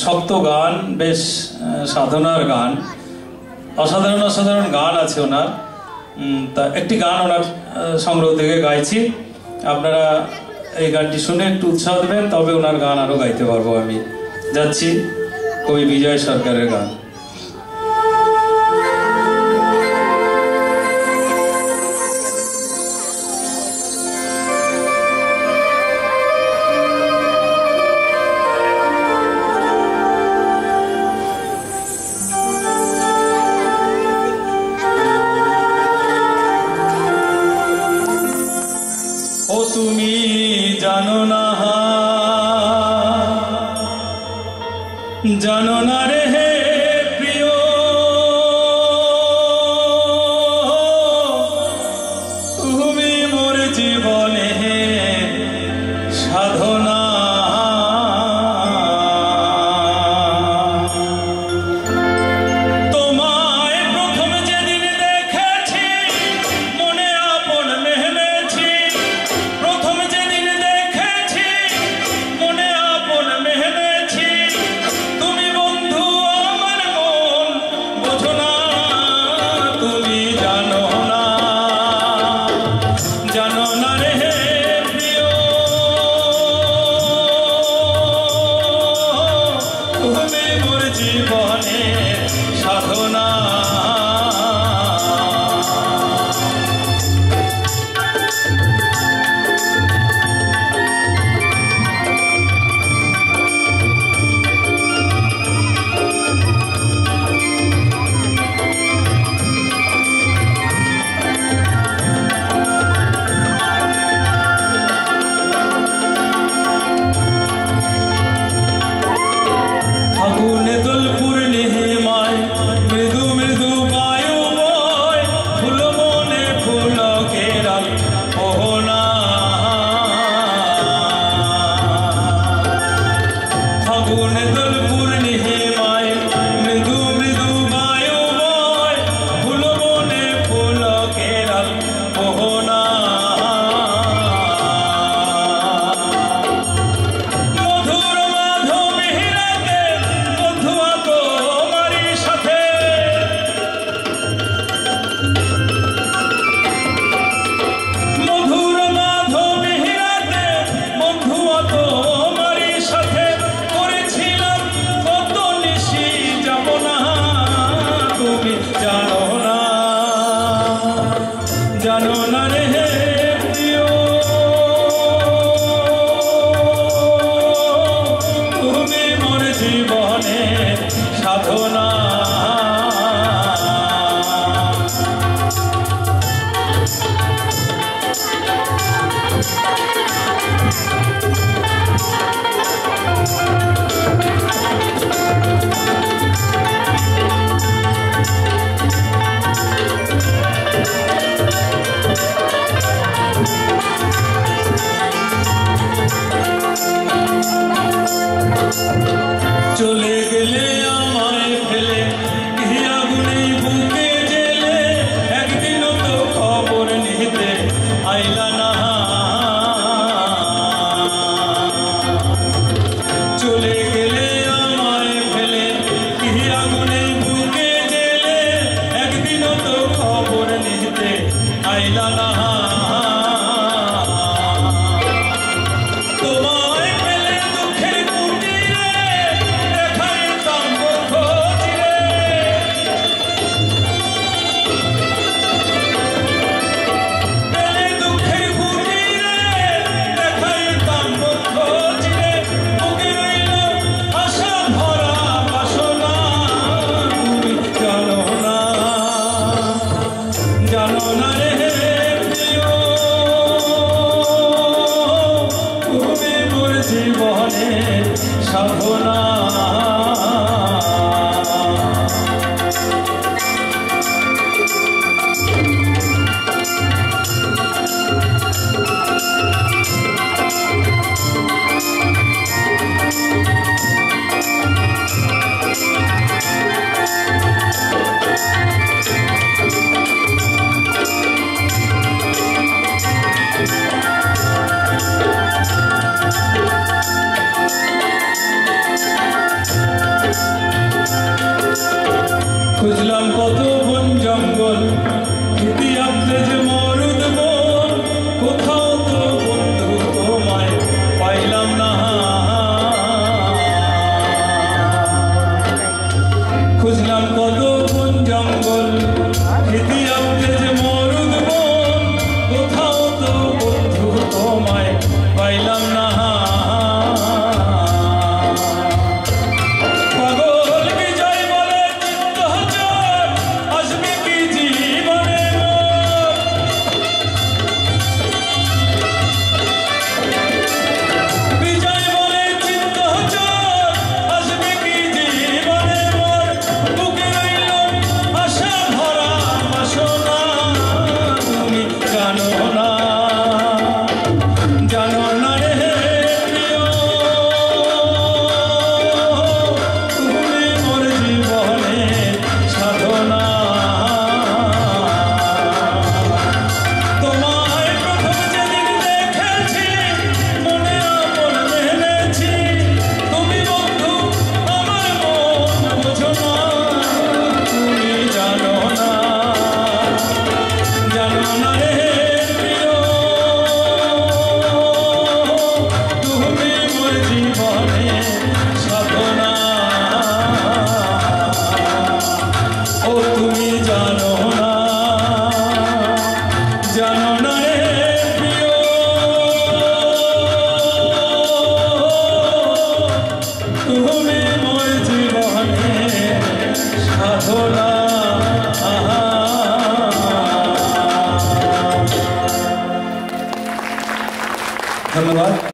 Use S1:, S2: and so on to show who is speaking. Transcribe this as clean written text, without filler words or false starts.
S1: শক্ত গান, বেশ সাধনার গান, অসাধারণ অসাধারণ গান আছে ওনার। তা একটি গান ওনার সংগ্রহ থেকে গাইছি, আপনারা এই গানটি শুনে একটু উৎসাহ দেবেন, তবে ওনার গান আরও গাইতে পারবো। আমি যাচ্ছি কবি বিজয় সরকারের গান। ও তুমি জানো না, জানো না রে হে প্রিয়, তুমি মোর জীবনে সাধনা। জানো না রে হে প্রিয়, তুমি মোর জীবনে সাধনা। চলে গেলে আমায় ফেলে কি আগুনে বুকে জেলে, একদিনও তো খবর নিতে আইলা না। চলে গেলে আমায় ফেলে কি আগুনে বুকে জেলে, একদিনও তো খবর নিতে আইলা না। জানো না রে প্রিয়, তুমি মোর জীবনে সাধনা। খুঁজলাম কত বন জঙ্গল